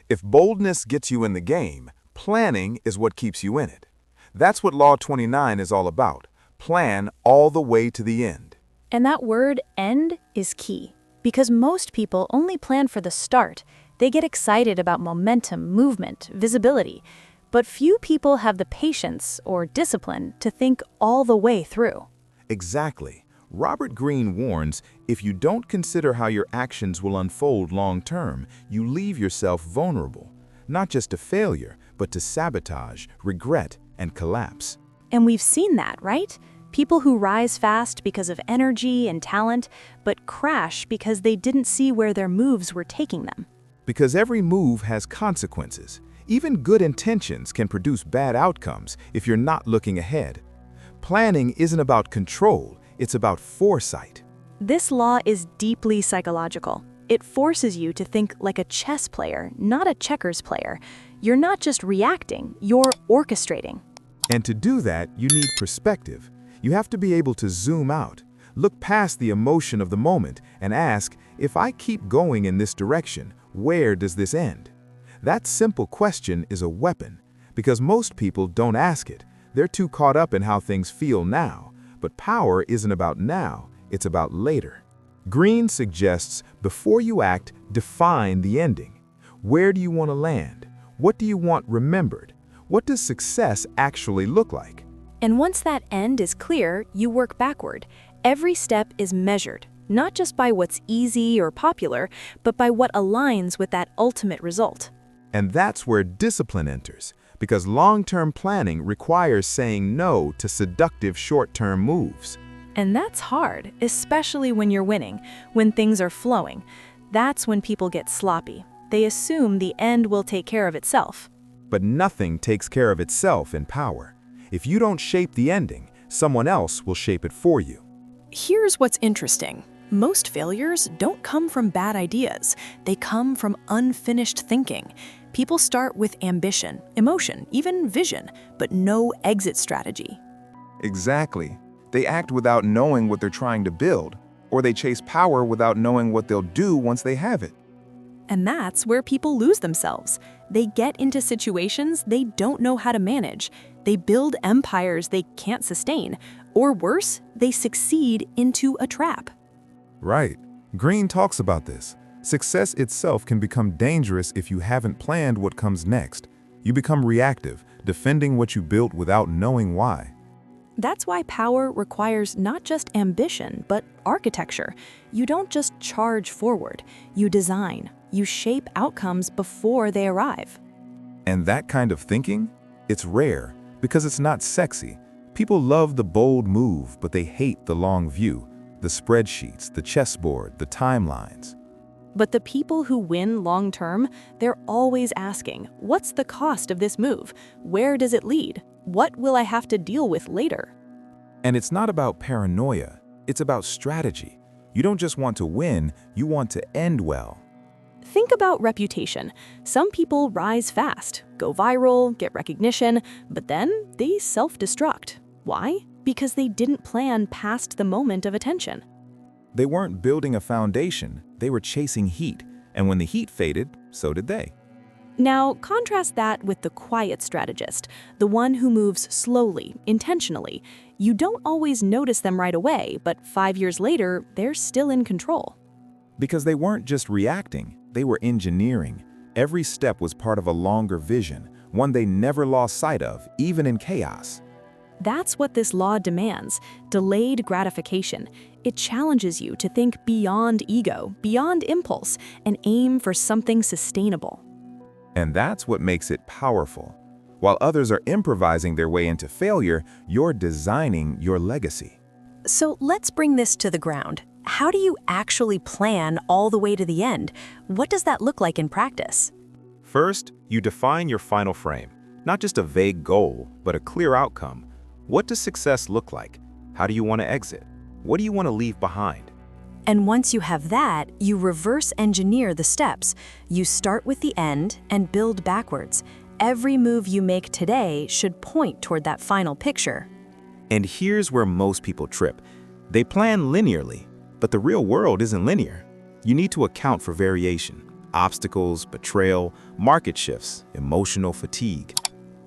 If boldness gets you in the game, planning is what keeps you in it. That's what Law 29 is all about. Plan all the way to the end. And that word end is key, because most people only plan for the start. They get excited about momentum, movement, visibility, but few people have the patience or discipline to think all the way through. Exactly. Robert Greene warns, if you don't consider how your actions will unfold long-term, you leave yourself vulnerable, not just to failure, but to sabotage, regret, and collapse. And we've seen that, right? People who rise fast because of energy and talent, but crash because they didn't see where their moves were taking them. Because every move has consequences. Even good intentions can produce bad outcomes if you're not looking ahead. Planning isn't about control, it's about foresight. This law is deeply psychological. It forces you to think like a chess player, not a checkers player. You're not just reacting, you're orchestrating. And to do that, you need perspective. You have to be able to zoom out, look past the emotion of the moment, and ask, if I keep going in this direction, where does this end? That simple question is a weapon, because most people don't ask it. They're too caught up in how things feel now. But power isn't about now, it's about later. Greene suggests, before you act, define the ending. Where do you want to land? What do you want remembered? What does success actually look like? And once that end is clear, you work backward. Every step is measured, not just by what's easy or popular, but by what aligns with that ultimate result. And that's where discipline enters, because long-term planning requires saying no to seductive short-term moves. And that's hard, especially when you're winning, when things are flowing. That's when people get sloppy. They assume the end will take care of itself. But nothing takes care of itself in power. If you don't shape the ending, someone else will shape it for you. Here's what's interesting. Most failures don't come from bad ideas. They come from unfinished thinking. People start with ambition, emotion, even vision, but no exit strategy. Exactly. They act without knowing what they're trying to build, or they chase power without knowing what they'll do once they have it. And that's where people lose themselves. They get into situations they don't know how to manage. They build empires they can't sustain, or worse, they succeed into a trap. Right. Greene talks about this. Success itself can become dangerous if you haven't planned what comes next. You become reactive, defending what you built without knowing why. That's why power requires not just ambition, but architecture. You don't just charge forward. You design. You shape outcomes before they arrive. And that kind of thinking? It's rare, because it's not sexy. People love the bold move, but they hate the long view, the spreadsheets, the chessboard, the timelines. But the people who win long-term, they're always asking, what's the cost of this move? Where does it lead? What will I have to deal with later? And it's not about paranoia, it's about strategy. You don't just want to win, you want to end well. Think about reputation. Some people rise fast, go viral, get recognition, but then they self-destruct. Why? Because they didn't plan past the moment of attention. They weren't building a foundation, they were chasing heat, and when the heat faded, so did they. Now, contrast that with the quiet strategist, the one who moves slowly, intentionally. You don't always notice them right away, but 5 years later, they're still in control. Because they weren't just reacting, they were engineering. Every step was part of a longer vision, one they never lost sight of, even in chaos. That's what this law demands, delayed gratification. It challenges you to think beyond ego, beyond impulse, and aim for something sustainable. And that's what makes it powerful. While others are improvising their way into failure, you're designing your legacy. So let's bring this to the ground. How do you actually plan all the way to the end? What does that look like in practice? First, you define your final frame. Not just a vague goal, but a clear outcome. What does success look like? How do you want to exit? What do you want to leave behind? And once you have that, you reverse engineer the steps. You start with the end and build backwards. Every move you make today should point toward that final picture. And here's where most people trip. They plan linearly, but the real world isn't linear. You need to account for variation. obstacles, betrayal, market shifts, emotional fatigue.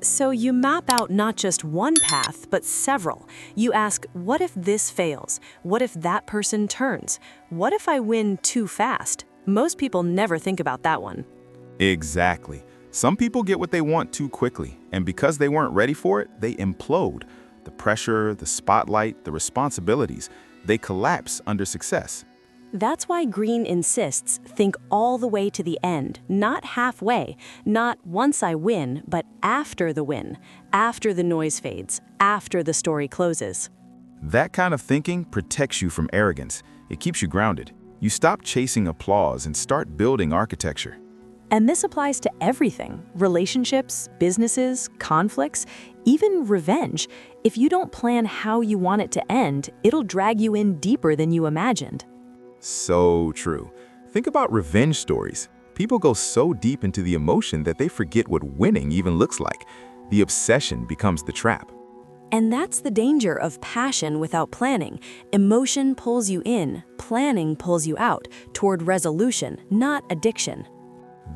So you map out not just one path, but several. You ask, what if this fails? What if that person turns? What if I win too fast? Most people never think about that one. Exactly. Some people get what they want too quickly, and because they weren't ready for it, they implode. The pressure, the spotlight, the responsibilities, they collapse under success. That's why Greene insists, think all the way to the end, not halfway, not once I win, but after the win, after the noise fades, after the story closes. That kind of thinking protects you from arrogance. It keeps you grounded. You stop chasing applause and start building architecture. And this applies to everything: relationships, businesses, conflicts, even revenge. If you don't plan how you want it to end, it'll drag you in deeper than you imagined. So true. Think about revenge stories. People go so deep into the emotion that they forget what winning even looks like. The obsession becomes the trap. And that's the danger of passion without planning. Emotion pulls you in, planning pulls you out, toward resolution, not addiction.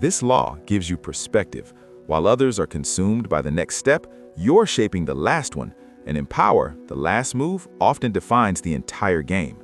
This law gives you perspective. While others are consumed by the next step, you're shaping the last one. And in power, the last move often defines the entire game.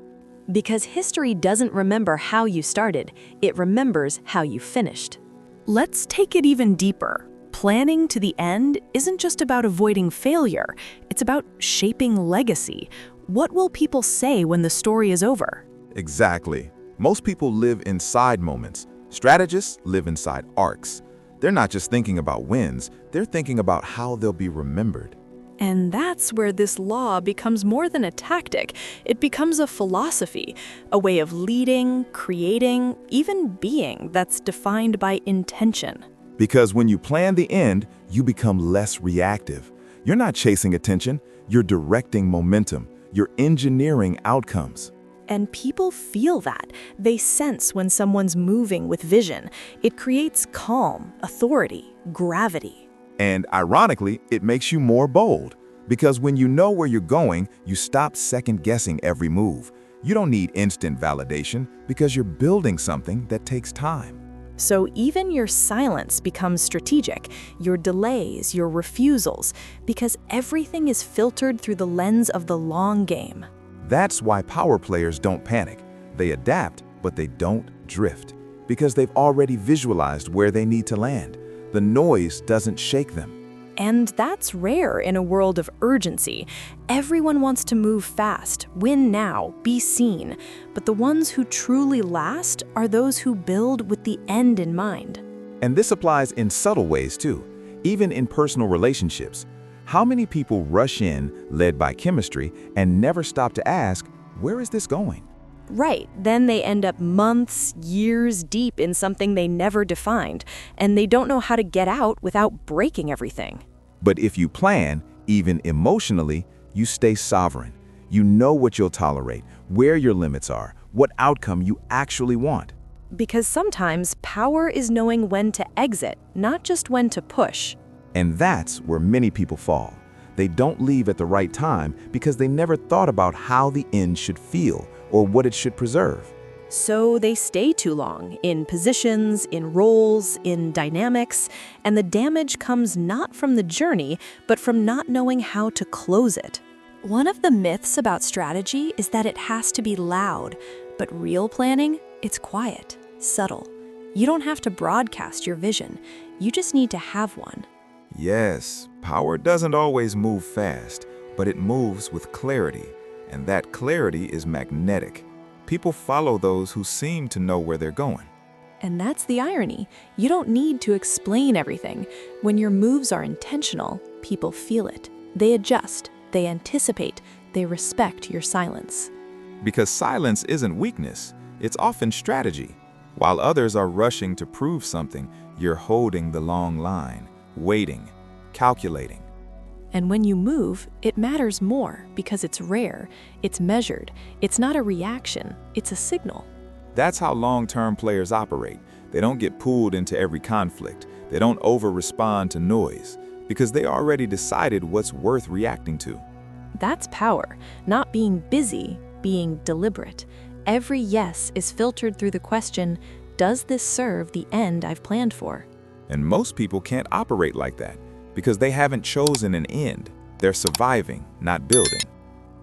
Because history doesn't remember how you started, it remembers how you finished. Let's take it even deeper. Planning to the end isn't just about avoiding failure, it's about shaping legacy. What will people say when the story is over? Exactly. Most people live inside moments. Strategists live inside arcs. They're not just thinking about wins, they're thinking about how they'll be remembered. And that's where this law becomes more than a tactic. It becomes a philosophy, a way of leading, creating, even being that's defined by intention. Because when you plan the end, you become less reactive. You're not chasing attention, you're directing momentum, you're engineering outcomes. And people feel that. They sense when someone's moving with vision. It creates calm, authority, gravity. And ironically, it makes you more bold. Because when you know where you're going, you stop second-guessing every move. You don't need instant validation because you're building something that takes time. So even your silence becomes strategic, your delays, your refusals, because everything is filtered through the lens of the long game. That's why power players don't panic. They adapt, but they don't drift. Because they've already visualized where they need to land. The noise doesn't shake them. And that's rare in a world of urgency. Everyone wants to move fast, win now, be seen. But the ones who truly last are those who build with the end in mind. And this applies in subtle ways too, even in personal relationships. How many people rush in, led by chemistry, and never stop to ask, where is this going? Right, then they end up months, years deep in something they never defined, and they don't know how to get out without breaking everything. But if you plan, even emotionally, you stay sovereign. You know what you'll tolerate, where your limits are, what outcome you actually want. Because sometimes power is knowing when to exit, not just when to push. And that's where many people fall. They don't leave at the right time because they never thought about how the end should feel or what it should preserve. So they stay too long, in positions, in roles, in dynamics, and the damage comes not from the journey, but from not knowing how to close it. One of the myths about strategy is that it has to be loud, but real planning, it's quiet, subtle. You don't have to broadcast your vision, you just need to have one. Yes, power doesn't always move fast, but it moves with clarity, and that clarity is magnetic. People follow those who seem to know where they're going. And that's the irony. You don't need to explain everything. When your moves are intentional, people feel it. They adjust, they anticipate, they respect your silence. Because silence isn't weakness, it's often strategy. While others are rushing to prove something, you're holding the long line, waiting, calculating. And when you move, it matters more because it's rare, it's measured, it's not a reaction, it's a signal. That's how long-term players operate. They don't get pulled into every conflict. They don't over-respond to noise because they already decided what's worth reacting to. That's power, not being busy, being deliberate. Every yes is filtered through the question, Does this serve the end I've planned for? And most people can't operate like that because they haven't chosen an end. They're surviving, not building.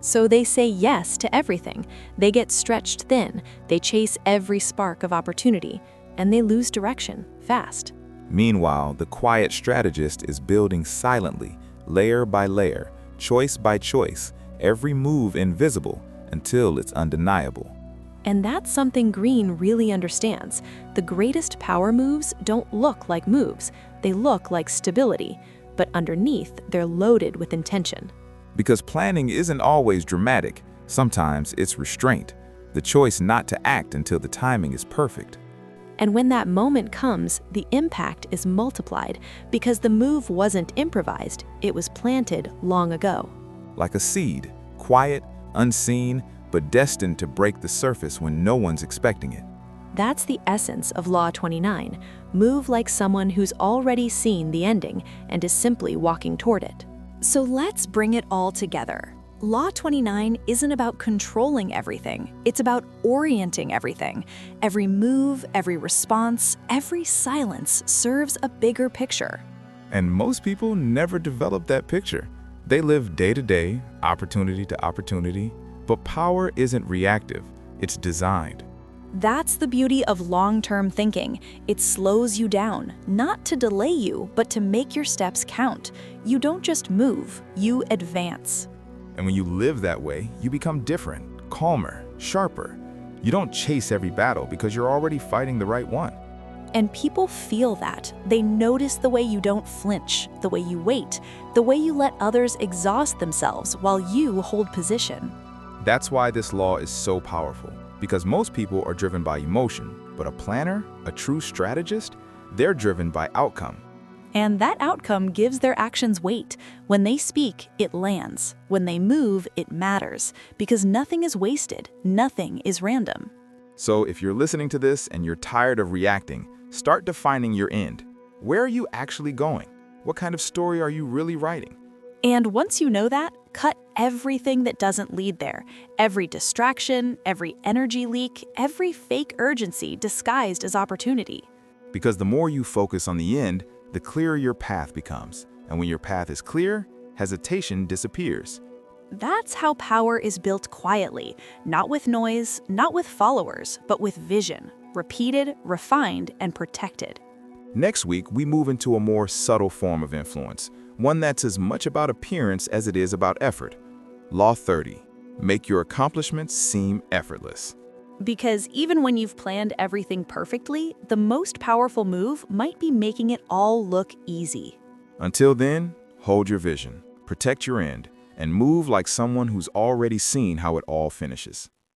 So they say yes to everything. They get stretched thin, they chase every spark of opportunity, and they lose direction fast. Meanwhile, the quiet strategist is building silently, layer by layer, choice by choice, every move invisible until it's undeniable. And that's something Greene really understands. The greatest power moves don't look like moves. They look like stability, but underneath, they're loaded with intention. Because planning isn't always dramatic. Sometimes it's restraint, the choice not to act until the timing is perfect. And when that moment comes, the impact is multiplied because the move wasn't improvised, it was planted long ago. Like a seed, quiet, unseen, but destined to break the surface when no one's expecting it. That's the essence of Law 29. Move like someone who's already seen the ending and is simply walking toward it. So let's bring it all together. Law 29 isn't about controlling everything. It's about orienting everything. Every move, every response, every silence serves a bigger picture. And most people never develop that picture. They live day to day, opportunity to opportunity, but power isn't reactive, it's designed. That's the beauty of long-term thinking. It slows you down, not to delay you, but to make your steps count. You don't just move, you advance. And when you live that way, you become different, calmer, sharper. You don't chase every battle because you're already fighting the right one. And people feel that. They notice the way you don't flinch, the way you wait, the way you let others exhaust themselves while you hold position. That's why this law is so powerful, because most people are driven by emotion, but a planner, a true strategist, they're driven by outcome. And that outcome gives their actions weight. When they speak, it lands. When they move, it matters, because nothing is wasted, nothing is random. So if you're listening to this and you're tired of reacting, start defining your end. Where are you actually going? What kind of story are you really writing? And once you know that, cut everything that doesn't lead there. Every distraction, every energy leak, every fake urgency disguised as opportunity. Because the more you focus on the end, the clearer your path becomes. And when your path is clear, hesitation disappears. That's how power is built quietly, not with noise, not with followers, but with vision, repeated, refined, and protected. Next week, we move into a more subtle form of influence, one that's as much about appearance as it is about effort. Law 30. Make your accomplishments seem effortless. Because even when you've planned everything perfectly, the most powerful move might be making it all look easy. Until then, hold your vision, protect your end, and move like someone who's already seen how it all finishes.